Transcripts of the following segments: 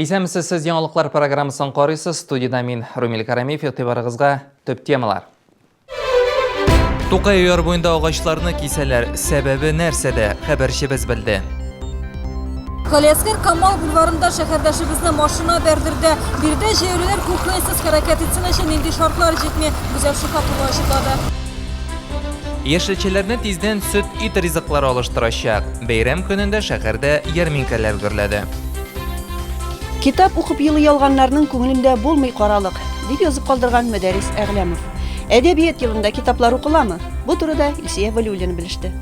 Исәмсіз сіз яңалықлар программасын қарайсыз. Студияда мен Румил Карамиев, ектебарығызға төп темалар. Тоқай үйір бойында ағачларны киселер, сәбәбі нәрсәді хәбәрші біз білді. Колескер Камал бульварында шәһәрдәшебезне машина бәрдерді. Бірде жеулелер күккенсіз хәрәкәт етсен өчен нинди шартлар җитми, Гүзәл Шухапова ачыклады. Яшелчеләрне тиздән сөт ит ризыклары алыштырачак. Бәйрәм көнендә шәһәрдә ярминкәләр гөрләде. Китап укып елый алганнарның күңелендә булмый каралык, дип язып калдырган Мөдәррис Әгъләмов. Әдәбият елында китаплар укыламы? Бу турыда Илсия Вәлиуллина белеште.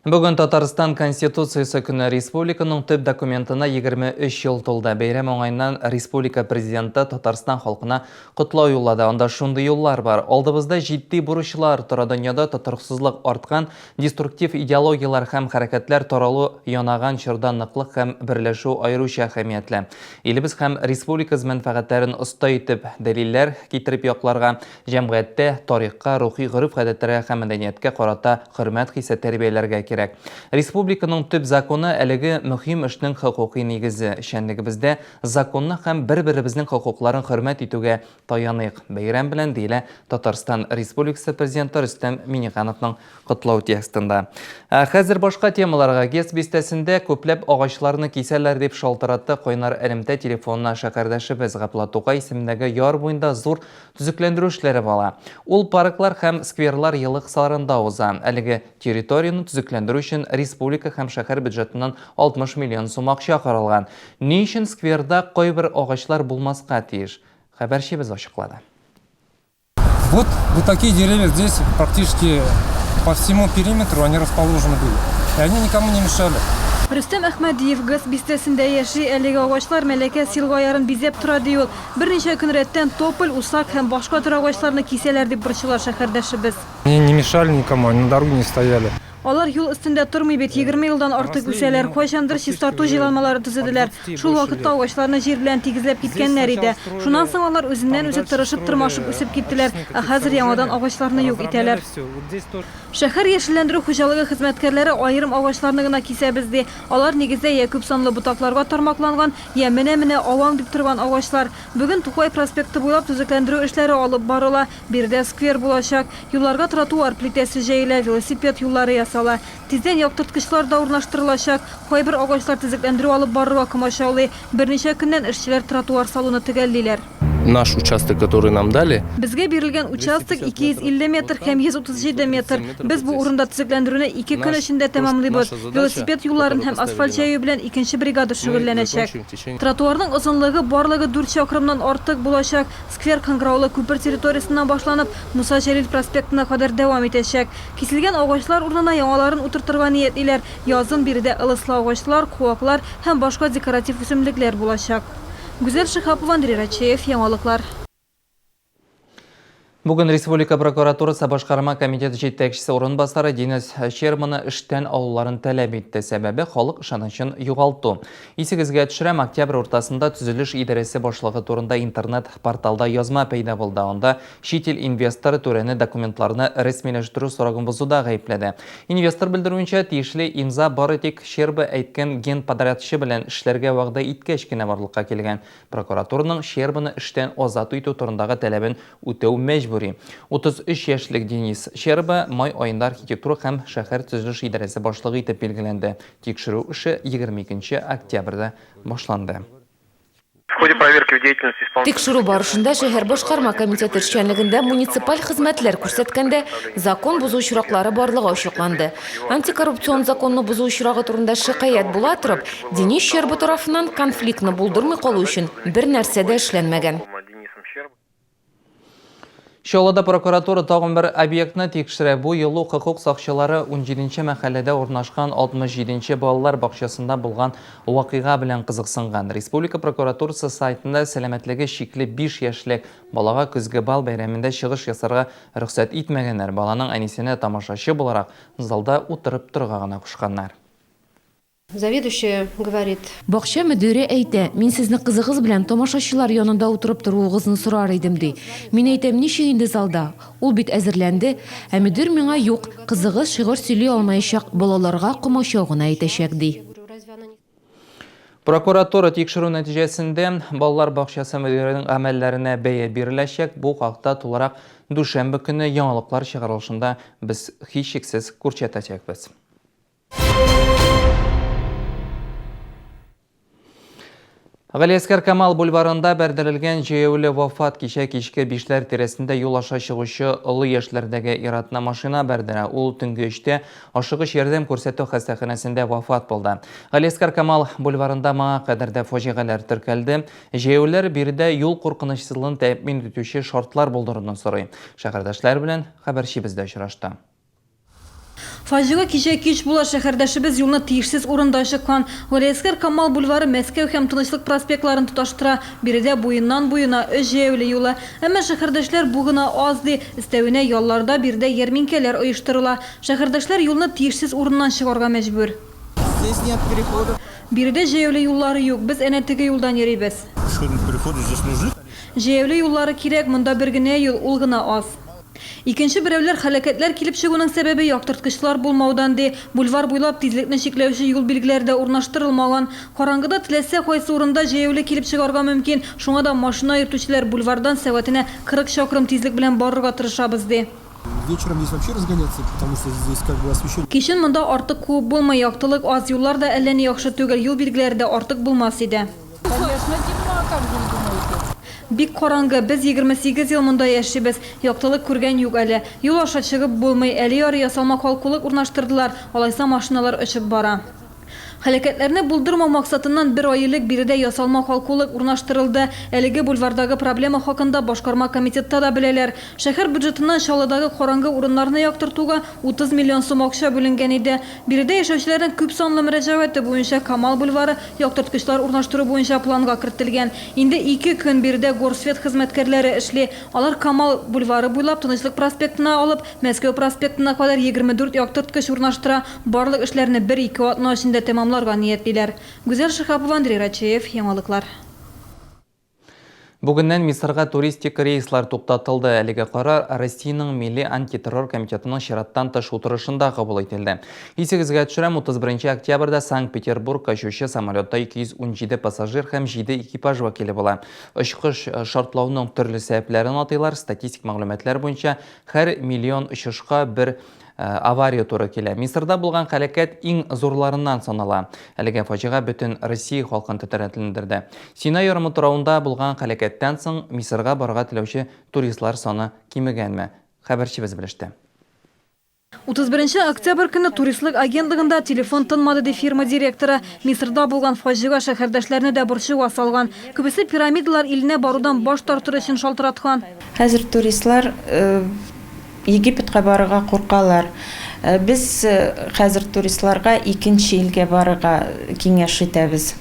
Бүгін Татарстан Конституциясы көне республиканың төп документына 23 ел толды. Бәйрәм оңайынан республика президенты Татарстан халқына құтлау юллады. Онда шундый юллар бар. Алдыбызда җитди бурычлар тора, дөньяда тотырыксызлык арткан, деструктив идеологиялар һәм хәрәкәтләр таралу янаган чорда ныклык һәм берләшү аеруча әһәмиятле. Илебез һәм республикабыз мәнфәгатьләрен оста итеп дәлилләр китереп якларга, җәмгыятьтә тарихка, рухи гореф-гадәтләргә һәм мәдәнияткә карата хөрмәт хисе тәрбияләргә кирәк. Республиканың төп законы әлеге мөһим эшнең хокукый нигезе. Эшчәнлегебездә законны һәм бер-беребезнең хокукларын хөрмәт итүгә таяныйк. Бәйрәм белән диелә Татарстан Республикасы президенты Рөстәм Миңнехановның котлау текстында. Хәзер башка темаларга ГЕС бистәсендә күпләп агачларны кисәләр дип шалтыратты Койнар элемтә телефонына шәкәрдәшебез Гаплат Тукай исемендәге яр буенда зур төзекләндерү эшләре бала. Ул парклар һәм скверлар елы кысаларында уза. Әлеге территорияны төзекләндерү өчен республика һәм шәһәр бюджетыннан 60 миллион сум акча каралган. Ни өчен скверда кайбер агачлар булмаска тиеш? Хәбәрчебез ачыклады. Вот такие деревья здесь практически по всему периметру они расположены были. И они никому не мешали. Рөстәм Әхмәдиев ГЭС бистәсендә яши, әлеге агачлар Мәләкә силгаярын бизәп тора ди ул. Берничә көн рәттән тополь, усак һәм башка төр агачларны кисәләр дип борчыла шәһәрдәшебез. Они не мешали никому, они на дороге не стояли. Алар юл өстендә тормый бит, 20 елдан артык үсәләр, кайчандыр чистарту җыелмалары төзеделәр. Шул вакытта агачларны җир белән тигезләп киткәннәр иде. Шуннан соң алар үзеннән-үзе тырышып тырмашып үсеп киттеләр, ә хәзер яңадан агачларны юк итәләр. Шәһәр яшелләндерү хуҗалыгы хезмәткәрләре аерым агачларны гына кисәбез ди. Алар нигездә я күп санлы ботакларга тармакланган, я менә-менә аваң дип торган агачлар. Бүген Тукай проспекты буйлап төзекләндерү эшләре алып барыла. Бирдә сквер булачак, юлларга тротуар плитәсе җәелә, велосипед юллары ясала. Тиздән яктырткычлар да урнаштырылачак. Кайбер агачлар төзекләндерү алып барырга комачаулый. Берничә көннән эшчеләр тротуар салуны төгәллиләр. Наш участок, который нам дали. Безгә бирелгән участок 250 метр һәм 137 метр. Без бу урында төзекләндерүне 2 көн эчендә тәмамлыйбыз. Велосипед юлларын һәм асфальт җәю белән икенче бригада шөгыльләнәчәк. Тротуарның озынлыгы барлыгы 4 чакрымнан артык булачак. Сквер Кыңгыраулы күпер территориясеннән башланып, Муса Җәлил проспектына кадәр дәвам итәчәк. Киселгән агачлар урынына яңаларын утыртырга ниятлиләр. Язын биредә ылыслы агачлар, куаклар һәм башка декоратив үсемлекләр булачак. Гүзәл Шухапова, Андрей Рачеев, яңалыклар. Бүген Республика прокуратурасы башкарма комитеты җитәкчесе урынбасары Денис Щербаны эштән алуларын таләп итте. Сәбәбе халык ышанычын югалту. Исегезгә төшерәм, октябрь уртасында төзелеш идарәсе башлыгы турында интернет порталда язма пәйда булды. Анда чит ил инвесторы түрәне документларны рәсмиләштерү сорагын бозуда гаепләде. Инвестор белдерүенчә, тиешле имза бары тик Щерба әйткән генподрядчы белән эшләргә вәгъдә иткәч кенә барлыкка килгән. Прокуратураның Щербаны эштән азат итү турындагы таләбен үтәү мәҗбүр. 33 яшьлек Денис Щерба май аенда архитектура һәм шәһәр төзелеш идарәсе башлыгы итеп билгеләнде. Тикшерү эше 22 октябрьдә башланды. Тикшерү барышында шәһәр башкарма комитеты эшчәнлегендә муниципаль хезмәтләр күрсәткәндә закон бузу очраклары барлыгы ачыкланды. Антикоррупцион законны бузу очрагы турында шикаят була торып, Денис Щерба тарафыннан конфликтны булдырмый калу өчен бер нәрсә дә эшләнмәгән. Чаллыда прокуратура тагын бер объектны тикшерә. Бу елу хокук сакчылары 17-нче мәхәлләдә урнашкан 67-нче балалар бакчасында булган вакыйга белән кызыксынган. Республика прокуратурасы сайтында сәламәтлеге шикле 5 яшьлек балага көзге бал бәйрәмендә чыгыш ясарга рөхсәт итмәгәннәр. Баланың әнисенә тамашачы буларак залда утырып торга гына кушканнар. Заведующая говорит: Бакча мөдире әйтә, мин сезне кызыгыз белән тамашачылар янында утырып торуыгызны сорар идем ди. Мин әйтәм, ничек инде залда? Ул бит әзерләнде, ә мөдир миңа юк, кызыгыз шигырь сөйли алмаячак, балаларга комачау гына әйтәчәк ди. Прокуратура тикшерү нәтиҗәсендә балалар бакчасы мөдиренең әмәлләренә бәя биреләчәк. Бу хакта тулырак дүшәмбе көне яңалыклар чыгарылышында без һичшиксез күрсәтәчәкбез. Галиәскәр Камал бульварында бәрдерелгән җәяүле вафат кичә кичке 5ләр тирәсендә юл аша чыгучы олы яшьләрдәге ир-атна машина бәрдерә. Ул төнге 3тә ашыгыч ярдәм күрсәтү хастаханәсендә вафат булды. Галиәскәр Камал бульварында моңа кадәрдә фаҗигаләр теркәлде. Җәяүләр биредә юл куркынычсызлыгын тәэмин итүче шартлар булдыруны сорый. Шәһәрдәшләр белән хәбәрчебездә очрашты. Фаҗига кичә кич була шәһәрдәшебез юлны тиешсез урында чыккан. Галиәскәр Камал бульвары Мәскәү һәм Тынычлык проспектларын тоташтыра. Биредә буеннан буена җәяүле юлы. Әмма шәһәрдәшләр бу гына аз ди. Өстәвенә ялларда биредә ярминкәләр оештырыла. Шәһәрдәшләр юлны тиешсез урыннан чыгарга мәҗбүр. Здесь нет переходов. Биредә җәяүле юллары юк. Без әнә теге юлдан йөрибез. Переходы здесь нужны. Җәяүле юллары кирәк, монда бер генә юл, ул гына аз. Икенче берәүләр хәлакәтләр килеп чыгуның сәбәбе яктырткычлар булмаудан ди. Бульвар буйлап тизлекне чикләүче юл билгеләре дә урнаштырылмаган. Караңгыда теләсә кайсы урында җәяүле килеп чыгарга мөмкин. Шуңа да машина йөртүчеләр бульвардан сәгатенә 40 чакрым тизлек белән барырга тырышабыз ди. Вечером здесь вообще разгоняться, потому что здесь как бы освещение. Кичен монда артык күп булмый, яктылык аз, юллар да әллә ни яхшы түгел, юл билгеләре дә артык булмас иде. Бик караңгы, без 28 ел монда яшибез. Яктылык күргән юк әле. Юл аша чыгып булмый, әле яры ясалма калкулык урнаштырдылар. Алайса машиналар очып бара. Хәлакәтләрне булдырмау максатыннан бер ай элек биредә ясалма калкулык урнаштырылды. Әлеге бульвардагы проблема хакында башкарма комитетта да беләләр. Шәһәр бюджетыннан Шалыдагы караңгы урыннарны яктыртуга 30 миллион сум акча бүленгән иде. Биредә яшәүчеләрнең күп санлы мөрәҗәгате буенча Камал бульвары яктырткычлар урнаштыру буенча планга кертелгән. Инде 2 көн биредә Горсвет хезмәткәрләре эшли. Алар Камал бульвары буйлап Тынычлык проспектына алып, Мәскәү проспектына кадәр 24 яктырткыч урнаштыра. Барлык эшләрне 1-2 атна эчендә тәмамларга ниятлиләр. Гүзәл Шихапова, Андрей Рачеев, яңалыклар. Бүгеннән Мисырга туристик рейслар туктатылды. Әлеге карар Россиянең Милли антитеррор комитетының чираттан тыш утырышында кабул ителде. Исегезгә төшерәм, 31 октябрьдә Санкт-Петербург качучы самолетта 217 пассажир һәм 7 экипаж вәкиле була. Очкыш шартлауның төрле сәбәпләрен атыйлар. Статистик мәгълүматлар буенча һәр миллион очышка бер авария туры килә. Мисырда булган хәлакәт иң зурларыннан санала. Әлеге фаҗига бөтен Россия халкын тетрәтелдерде. Синай ярымы туравында булган хәлакәттән соң Мисырга барырга теләүче туристлар саны кимегәнме? Хәбәрчебез белеште. 31 октябрь көне туристлык агентлыгында телефон тынмады ди фирма директоры. Мисырда булган фаҗига шәһәрдәшләрне дә борчуга салган. Күбесе пирамидалар иленә барудан баш тартыр өчен шалтыраткан. Хәзер туристлар Египетка барырга куркалар. Без хәзер туристларга икенче илгә барырга киңәш итәбез.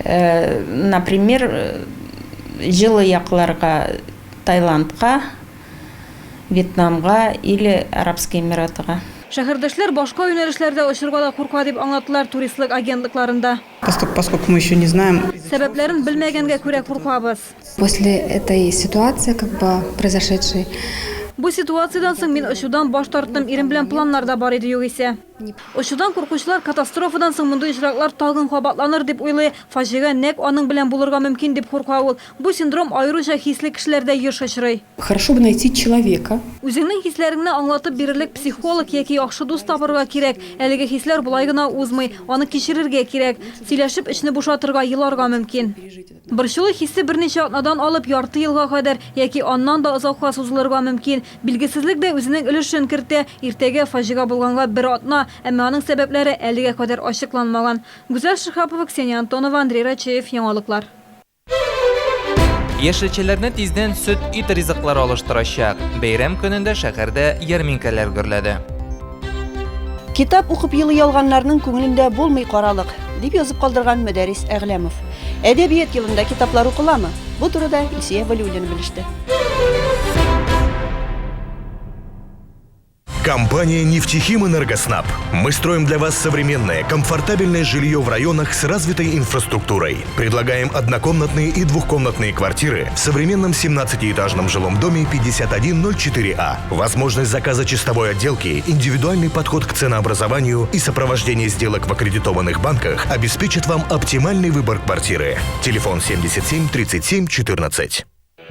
Например, җылы якларга, Таиландка, Вьетнамга или Арабские Эмиратыга. Шәһәрдәшләр башка юнәлешләрдә очырга да курка дип аңлаттылар туристлык агентлыкларында. Поскольку мы еще не знаем. Сәбәпләрен белмәгәнгә күрә куркабыз. После этой ситуации, произошедшей, Бу ситуациyaдан соң мин очудан баш тарттым, ирем белән планнар да бар иде югыйсә. Очудан куркучылар катастрофадан соң мондый очраклар тагын кабатланыр дип уйлый. Фаҗига нәк аның белән булырга мөмкин дип курка ул. Бу синдром аеруча хисле кешеләрдә еш очрый. Хорошо бы найти человека. Үзеңнең хисләреңне аңлатып бирерлек психолог яки яхшы дус табарга кирәк. Әлеге хисләр булай гына узмый, аны кичерергә кирәк. Сөйләшеп эшне бушатырга, еларга мөмкин. Борчулы хиссе берничә атнадан алып ярты елга кадәр яки аннан да озакка сузылырга мөмкин. Билгесезлек дә үзенең өлешен кертә. Иртәгә фаҗига булганга бер атна, әмма аның сәбәпләре әлегә кадәр ачыкланмаган. Гүзәл Шихапова, Ксения Антонова, Андрей Рачеев, яңалыклар. Яшелчеләрне тиздән сөт ит ризыклары алыштырачак. Бәйрәм көнендә шәһәрдә ярминкәләр гөрләде. Китап укып елый алганнарның күңелендә булмый каралык, дип язып калдырган Мөдәрис Әгләмов. Әдәбият елында китаплар укыламы? Бу турыда Илсия Вәлиуллина белеште. Компания «Нефтехим Энергоснаб». Мы строим для вас современное, комфортабельное жилье в районах с развитой инфраструктурой. Предлагаем однокомнатные и двухкомнатные квартиры в современном 17-этажном жилом доме 5104А. Возможность заказа чистовой отделки, индивидуальный подход к ценообразованию и сопровождение сделок в аккредитованных банках обеспечит вам оптимальный выбор квартиры. Телефон 77 37 14.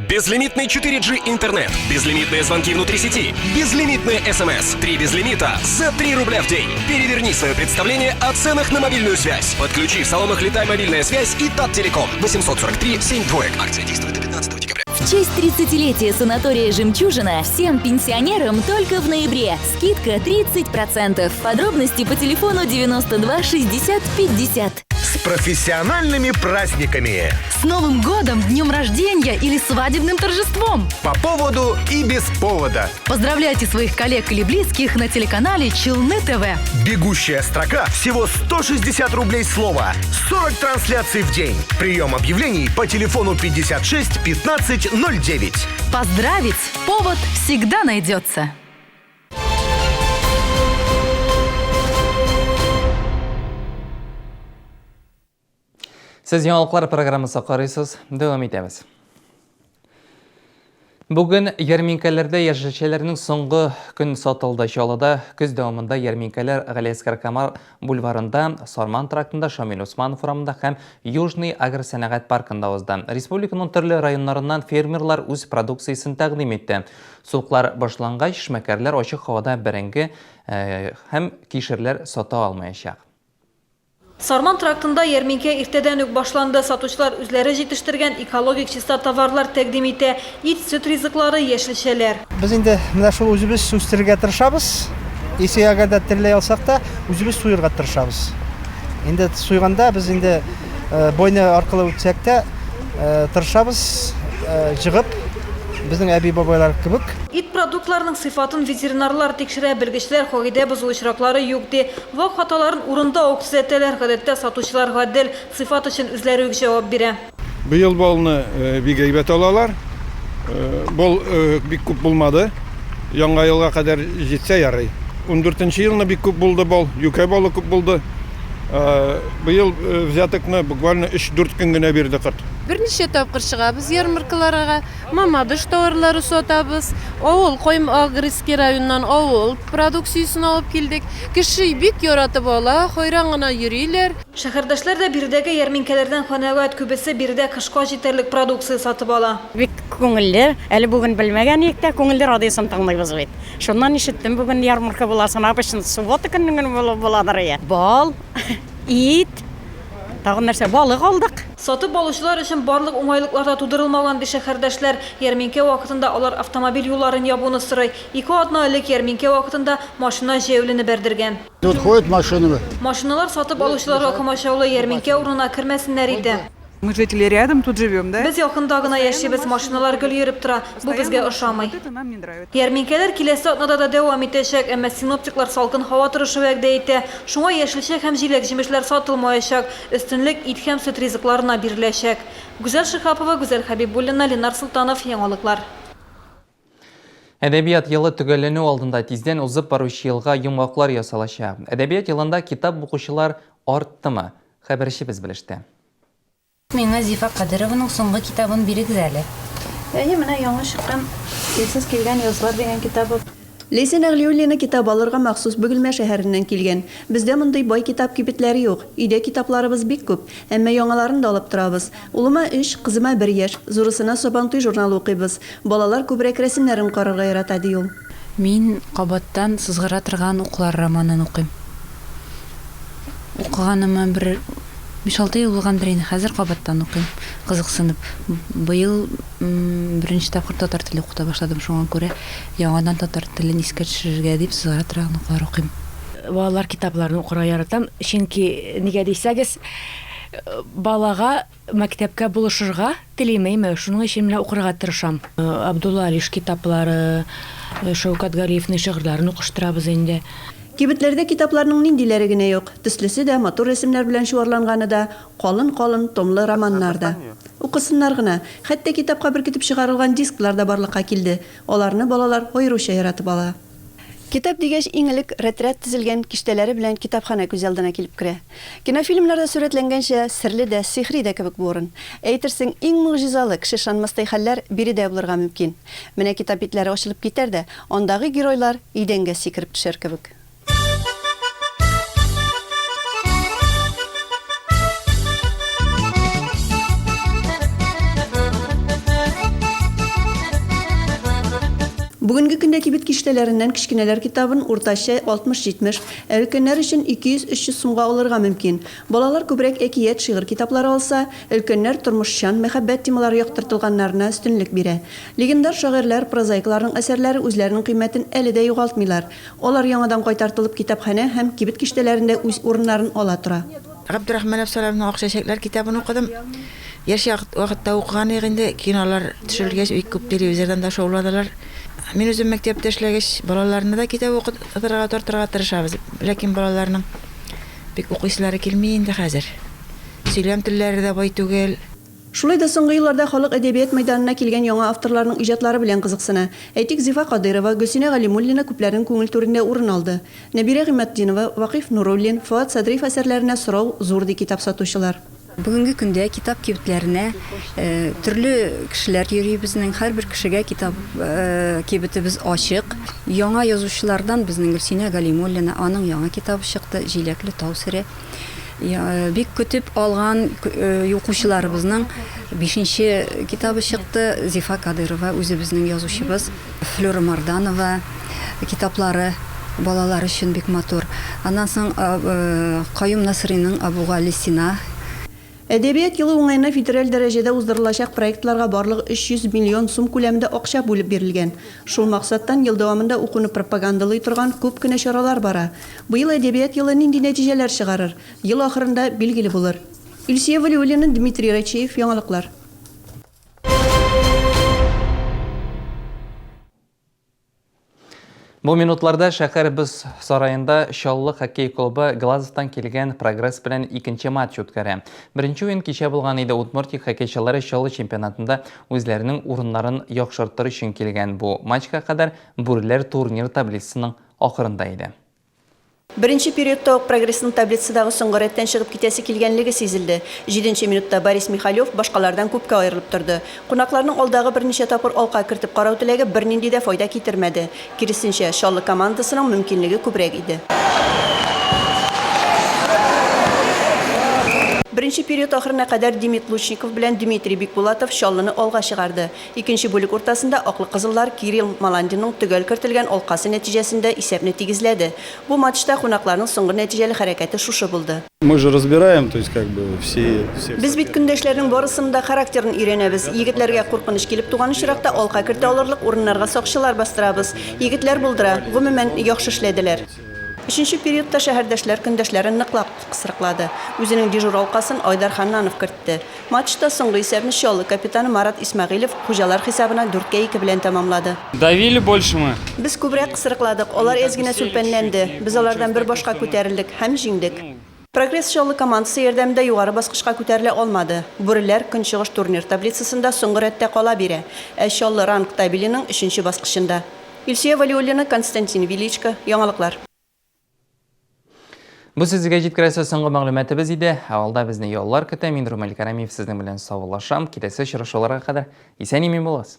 Безлимитный 4G интернет, безлимитные звонки внутри сети, безлимитные СМС, 3 безлимита за 3 рубля в день. Переверни свое представление о ценах на мобильную связь. Подключи в салонах «Летай мобильная связь» и ТАТ-Телеком 843 7 двоек. Акция действует до 15 декабря. В честь 30-летия санатория «Жемчужина» всем пенсионерам только в ноябре. Скидка 30%. Подробности по телефону 92 60 50. С профессиональными праздниками. С Новым годом, днем рождения или свадебным торжеством. По поводу и без повода. Поздравляйте своих коллег или близких на телеканале Челны ТВ. Бегущая строка всего 160 рублей слово. 40 трансляций в день. Прием объявлений по телефону 56 15 09. Поздравить повод всегда найдется. Сіз жаңалықтар программасы қарайсыз, devam етеміз. Бүгін ярминкалерде ержешелерінің соңғы күн сатылды. Шолыда күз дауымында ярминкалер Ғалескар Камар бульварында, Сорман трактында, Шамил Усманов урамында һәм Южный агросәнәгать паркында узды. Республиканың төрле районнарынан фермерлар үз продукциясын тәкъдим итте. Суқлар башланғач, эшмәкәрләр ачык һавада бәрәңге һәм кишерләр сата алмаячак. Сарман трактында ярминке иртәдән үк башланды. Сатучылар үзләре җитештергән экологик чиста товарлар тәкъдим итә. Ит, сөт ризыклары, яшелчәләр. Без инде менә шул үзебез үстерергә тырышабыз. Исәгә дә терләй алсак та, үзебез суырга тырышабыз. Инде суйганда без инде бойны аркылы үтсәк тә тырышабыз, җыгып безнең әби бабайлар кебек. Ит продуктларының сыйфатын ветеринарлар тикшерә, белгечләр кагыйдә бозу очраклары юк ди. Вак хаталарын урында ук төзәтәләр. Гадәттә сатучылар гадел сыйфат өчен үзләре үк җавап бирә. Быел балны бик әйбәт алалар. Бол бик күп булмады. Яңа елга кадәр җитсә ярый. 14нче елны бик күп булды бол, юкә балы күп булды. Быел взятокны буквально 3-4 көн генә бирде кырт. Берничә тапкыр чыгабыз ярмаркаларга, мамадыш товарлары сатабыз. Авыл Койм аграрский районнан авыл продукциясын алып килдек. Кеше бик яратып ала, хайран гына йөриләр. Шәһәрдәшләр дә биредәге ярминкәләрдән канәгать, күбесе биредә кышка җитәрлек продукция сатып ала. Бик күңелле, әле бүген белмәгән икән, күңелле радиосын тыңлыйбыз бит. Шуннан ишеттем, бүген ярмарка була, санабышын суббота көннән буладыр я. Бал, ит, тагын нәрсә, балык алдык. Сатып алучылар өчен барлык уңайлыклар тудырылмаган ди шәһәрдәшләр. Ярминкә вакытында алар автомобиль юлларын ябуны сорый. 2 атна элек ярминкә вакытында машина җәяүлене бәрдергән. Тут ходят машины. Машиналар сатып алучыларга комачаулы ярминкә урынына кермәсеннәр иде. Мы жители рядом тут живем, да? Без якында гына яшибез, машиналар гел йөреп тора. Бу безгә ошамый. Ярминкәләр киләсе атнада да дәвам итәчәк, әмма синоптиклар салкын һава торышы вәгъдә итә. Шуңа яшелчә һәм җиләк җимешләр сатылмаячак, өстенлек ит һәм сөт ризыкларына биреләчәк. Гүзәл Шихапова, Гүзәл Хәбибуллина, Ленар Султанов, яңалыклар. Әдәбият елы төгәлләнү алдында тиздән узып баручы елга йомгаклар ясалачак. Әдәбият елында китап укучылар арттымы? Хәбәрчебез белеште. Миңа Зифа Кадырованың соңгы китабын бирегез әле. Менә яңа чыккан "Сез килгән язлар" дигән китабы. Лесен Әглиуллина китап алырга махсус Бөгелмә шәһәреннән килгән. Бездә мондый бай китап кибетләре юк. Өйдә китапларыбыз бик күп, әмма яңаларын да алып торабыз. Улыма 3, кызыма 1 яшь, зурысына Сабантуй журналы укыйбыз. Балалар күбрәк рәсемнәрен карарга ярата ди ул. Мин кабаттан сызгыра торган уклар романын укыйм. Укыганыма 5-6 ел булгандыр инде, хәзер кабаттан укыйм. Кызыксынып, быел беренче тапкыр татар теле укыта башладым, шуңа күрә яңадан татар телен искә төшерергә дип сызгыра торган уклар укыйм. Балалар китапларын укырга яратам, чөнки нигә дисәгез, балага мәктәпкә булышырга теләмәйм, шуның өчен менә укырга тырышам. Абдулла Алиш китаплары, Шәүкәт Галиевның шигырьләрен укыштырабыз инде. Кибетләрдә китапларның ниндиләре генә юк. Төслесе дә, матур рәсемнәр белән шуарланганы да, калын-калын томлы романнар да. Укысыннар гына. Хәтта китапка беркетеп чыгарылган дисклар да барлыкка килде. Аларны балалар аеруча яратып ала. Китап дигәч иңелек рәт-рәт тезелгән киштәләре белән китапхана күз алдына килеп керә. Кинофильмнарда сурәтләнгәнчә серле дә, сихри дә кебек бу урын. Әйтерсең, иң мөгъҗизалы, кеше ышанмастай хәлләр биредә булырга мөмкин. Менә китап битләре ачылып китәр дә, андагы геройлар идәнгә сикереп төшәр кебек. Бүгенге көндә кибет киштәләреннән кичкенәләр китабын уртача 60-70, өлкәннәр өчен 200-300 сумга алырга мөмкин. Балалар күбрәк әкият, шигырь китаплары алса, өлкәннәр тормышчан, мәхәббәт темалары яктыртылганнарына өстенлек бирә. Легендар шагыйрьләр, прозаикларның әсәрләре үзләренең кыйммәтен әле дә югалтмыйлар. Алар яңадан кайтартылып китапханә һәм кибет киштәләрендә үз урыннарын ала тора. Габдрахман Абсаловның Ак чәчәкләр китабын укыдым. Яшь вакытта укыган инде, кинолар төшерелгәч, бик күп телевизордан да шоуладылар. Мин үзем мәктәптә эшләгәч, балаларны да китап укытырга тырышабыз. Ләкин балаларның бик укыйсылары килми инде хәзер. Сөйләм телләре дә бай түгел. Шулай да соңгы елларда халык әдәбият мәйданына килгән яңа авторларның иҗатлары белән кызыксына. Әйтик, Зифа Кадырова, Гөлсинә Галимуллина күпләрнең күңел түрендә урын алды. Нәбирә Гыйммәтдинова, Вакиф Нуруллин, Фуат Садриев әсәрләренә сорау зур ди китап сатучылар. Бүгенге көндә китап кибетләренә төрле кешеләр йөри, безнең һәрбер кешегә китап кибетебез ачык. Яңа язучылардан безнең Гөлсинә Галимуллина, аның яңа китабы чыкты, Җиләкле тау сере. Бик көтеп алган укучыларыбызның 5нче китабы чыкты, Зифа Кадырова, үзебезнең язучыбыз, Флора Марданова китаплары балалар өчен бик матур. Аннан соң Каюм Насыйриның Абугали Сина. Әдәбият елы уңайына федераль дәрәҗәдә уздырылачак проектларга барлыгы 300 миллион сум күләмендә акча бүлеп бирелгән. Шул максаттан ел дәвамында укуны пропагандалый торган күп кенә чаралар бара. Быел әдәбият елы нинди нәтиҗәләр чыгарыр? Ел ахырында билгеле булыр. Илсия Валиуллина, Дмитрий Рачеев, яңалыклар. Бу минутларда шәһәр без сарайында Шаллы хоккей клубы Глазовтан килгән Прогресс белән икенче матч үткәрә. Беренче уен кичә булган иде. Удмуртия хоккейчылары Шаллы чемпионатында үзләренең урыннарын яхшыртыр өчен килгән. Бу матчка кадәр бүреләр турнир таблицасының ахырында иде. Беренче периодта Прогрессның таблицадагы соңгы рәттән чыгып китәсе килгәнлеге сизелде. 7нче минутта Борис Михайлов башкалардан күпкә аерылып торды. Кунакларның алдагы берничә тапкыр алка кертеп карау теләге бернинди дә файда китермәде. Киресенчә, Шаллы командасының мөмкинлеге күбрәк иде. Беренче период ахырына кадәр Демид Лучников белән Дмитрий Бикбулатов Шаллыны алга чыгарды. Икенче бүлек уртасында аклы кызыллар Кирилл Маландинның төгәл кертелгән алкасы нәтиҗәсендә исәпне тигезләде. Бу матчта кунакларның соңгы нәтиҗәле хәрәкәте шушы булды. Мы же разбираем, то есть как бы все. Без бит көндәшләрнең барысының да характерын өйрәнәбез. Егетләргә куркыныч килеп туган очракта алка кертә алырлык урыннарга сакчылар бастырабыз. Егетләр булдыра, гомумән яхшы эшләделәр. 3нче периодта шәһәрдәшләр көндәшләрен ныклап кысрыклады. Үзенең дежур алкасын Айдар Ханнанов кертте. Матчта соңгы исәпне Шаллы капитаны Марат Исмәгыйлев хуҗалар хисабына 4-2 белән тәмамлады. Давили больше мы. Без күбрәк кысрыкладык. Алар әзгенә сүлпәнләнде. Без алардан бер башка күтәрелдек һәм җиңдек. Прогресс Шаллы командасы ярдәмендә югары баскычка күтәрелә алмады. Бүреләр Көнчыгыш турнир таблицасында соңгы рәттә кала бирә. Шаллы ранг табелиның 3нче баскычында. Илсия Валиуллина, Константин Величко, яңалыклар. Бу сезгә җиткерәсе соңгы мәгълүматыбыз иде. Алда безне яллар көтә. Мин Румел Кәримов сезнең белән саулашам. Китәсе очрашуларга кадәр исән-имин булыгыз.